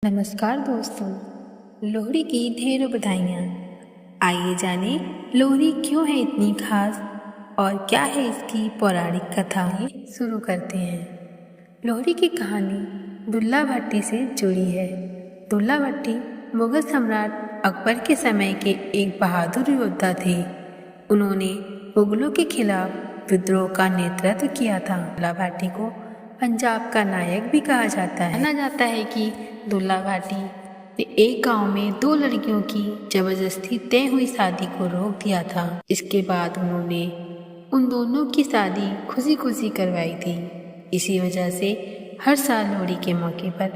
नमस्कार दोस्तों, लोहड़ी की ढेरों बधाइयाँ। आइए जाने लोहड़ी क्यों है इतनी खास और क्या है इसकी पौराणिक कथा। शुरू करते हैं। लोहड़ी की कहानी दुल्ला भट्टी से जुड़ी है। दुल्ला भट्टी मुगल सम्राट अकबर के समय के एक बहादुर योद्धा थे। उन्होंने मुगलों के खिलाफ विद्रोह का नेतृत्व किया था। दुल्ला भट्टी को पंजाब का नायक भी कहा जाता है। माना जाता है कि दुल्ला भट्टी ने एक गांव में दो लड़कियों की जबरदस्ती तय हुई शादी को रोक दिया था। इसके बाद उन्होंने उन दोनों की शादी खुशी खुशी करवाई थी। इसी वजह से हर साल लोहड़ी के मौके पर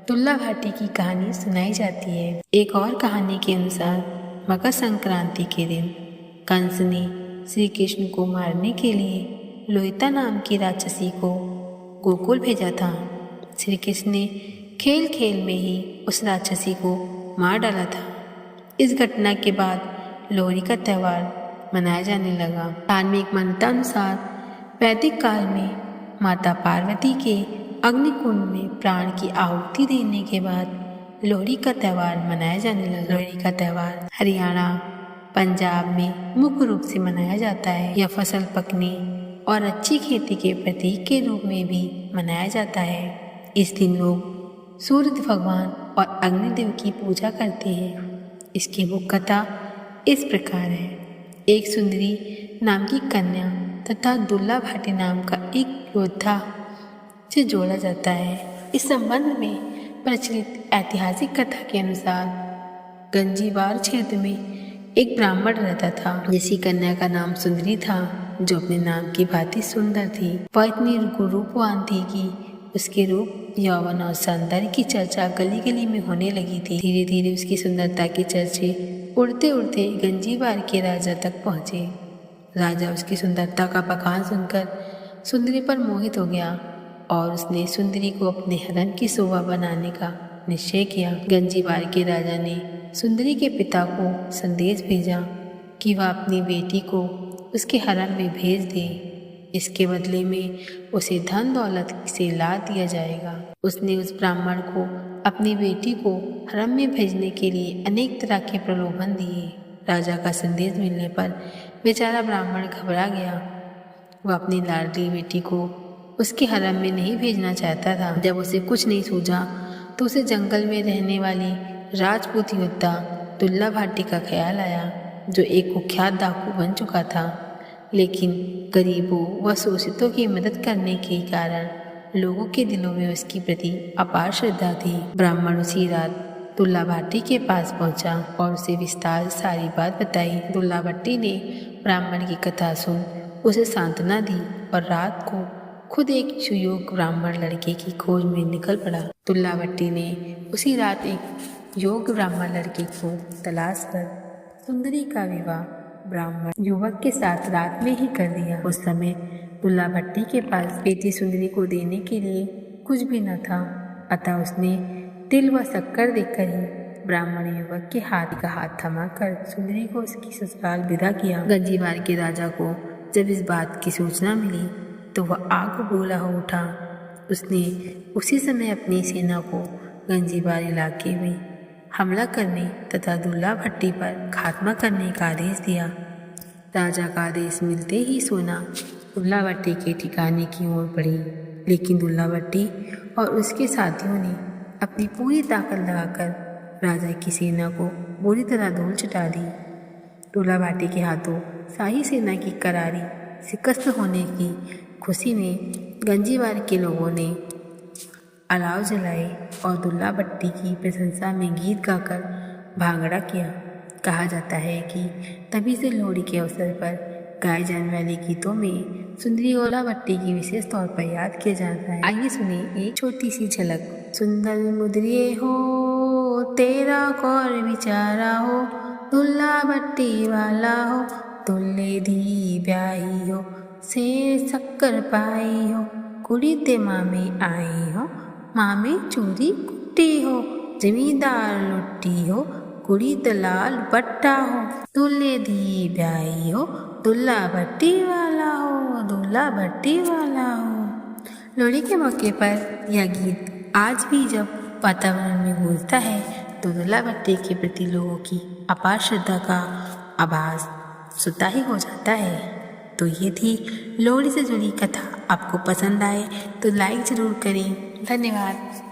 दुल्ला भट्टी की कहानी सुनाई जाती है। एक और कहानी के अनुसार मकर संक्रांति के दिन कंस ने श्री कृष्ण को मारने के लिए लोहिता नाम की राक्षसी को गोकुल भेजा था। श्री कृष्ण ने खेल खेल में ही उस राक्षसी को मार डाला था। इस घटना के बाद लोहड़ी का त्यौहार मनाया जाने लगा। धार्मिक मान्यता अनुसार वैदिक काल में माता पार्वती के अग्निकुंड में प्राण की आहुति देने के बाद लोहड़ी का त्यौहार मनाया जाने लगा। लोहड़ी का त्यौहार हरियाणा, पंजाब में मुख्य रूप से मनाया जाता है। यह फसल पकने और अच्छी खेती के प्रतीक के रूप में भी मनाया जाता है। इस दिन लोग सूर्य भगवान और अग्निदेव की पूजा करते हैं। इसकी मुख्य कथा इस प्रकार है। एक सुंदरी नाम की कन्या तथा दुल्ला भट्टी नाम का एक योद्धा से जोड़ा जाता है। इस संबंध में प्रचलित ऐतिहासिक कथा के अनुसार गंजीबार क्षेत्र में एक ब्राह्मण रहता था, जिसकी कन्या का नाम सुंदरी था, जो अपने नाम की भांति सुंदर थी। वह इतनी रूपवान थी कि उसके रूप, यौवन और सौंदर्य की चर्चा गली गली में होने लगी थी। धीरे धीरे उसकी सुंदरता के चर्चे उड़ते उड़ते गंजीबार के राजा तक पहुँचे। राजा उसकी सुंदरता का बखान सुनकर सुंदरी पर मोहित हो गया और उसने सुंदरी को अपने हरम की शोभा बनाने का निश्चय किया। गंजीबार के राजा ने सुंदरी के पिता को संदेश भेजा कि वह अपनी बेटी को उसके हरम में भेज दे। इसके बदले में उसे धन दौलत से लाद दिया जाएगा। उसने उस ब्राह्मण को अपनी बेटी को हरम में भेजने के लिए अनेक तरह के प्रलोभन दिए। राजा का संदेश मिलने पर बेचारा ब्राह्मण घबरा गया। वह अपनी लाडली बेटी को उसके हरम में नहीं भेजना चाहता था। जब उसे कुछ नहीं सूझा तो उसे जंगल में रहने वाली राजपूत योद्धा दुल्ला भट्टी का ख्याल आया, जो एक कुख्यात डाकू बन चुका था। लेकिन गरीबों व शोषितों की मदद करने के कारण लोगों के दिलों में उसकी प्रति अपार श्रद्धा थी। ब्राह्मण उसी रात दुल्ला भट्टी के पास पहुंचा और उसे विस्तार से सारी बात बताई। दुल्ला भट्टी ने ब्राह्मण की कथा सुन उसे सांत्वना दी और रात को खुद एक सुयोग्य ब्राह्मण लड़के की खोज में निकल पड़ा। दुल्ला भट्टी ने उसी रात एक योग्य ब्राह्मण लड़के को तलाश कर सुंदरी का विवाह ब्राह्मण युवक के साथ रात में ही कर दिया। उस समय दुल्ला भट्टी के पास बेटी सुंदरी को देने के लिए कुछ भी न था, अतः उसने तिल व शक्कर देकर ही ब्राह्मण युवक के हाथ का हाथ थमाकर सुंदरी को उसकी ससुराल विदा किया। गंजीबार के राजा को जब इस बात की सूचना मिली तो वह आग बबूला हो उठा। उसने उसी समय अपनी सेना को गंजीबार इलाके में हमला करने तथा दुल्ला भट्टी पर खात्मा करने का आदेश दिया। राजा का आदेश मिलते ही सोना दुल्ला भट्टी के ठिकाने की ओर बढ़ी, लेकिन दुल्ला भट्टी और उसके साथियों ने अपनी पूरी ताकत लगाकर राजा की सेना को बुरी तरह धूल चटा दी। दुल्ला भट्टी के हाथों शाही सेना की करारी शिकस्त होने की खुशी में गंजीबार के लोगों ने अलाव जलाए और दुल्ला भट्टी की प्रशंसा में गीत गाकर भांगड़ा किया। कहा जाता है कि तभी से लोहड़ी के अवसर पर गाए जाने वाले गीतों में सुंदरी और दुल्ला भट्टी की विशेष तौर पर याद किया जाता है। आइए सुनिए एक छोटी सी झलक। सुंदर मुद्रिये हो तेरा कौर विचारा हो, दुल्ला भट्टी वाला हो, दुल्ले धी ब्याही हो, से शक्कर पाई हो, कुड़ी ते मामे आई हो, मामे चूरी कुट्टी हो, जमींदार लुट्टी हो, कुड़ी दलाल बट्टा हो, दुल्ले धी ब्याही हो, दुल्ला भट्टी वाला हो, दुल्ला भट्टी वाला हो। लोहड़ी के मौके पर यह गीत आज भी जब वातावरण में गूंजता है तो दुल्हा भट्टी के प्रति लोगों की अपार श्रद्धा का आभास स्वतः ही हो जाता है। तो ये थी लोहड़ी से जुड़ी कथा। आपको पसंद आए तो लाइक ज़रूर करें। धन्यवाद।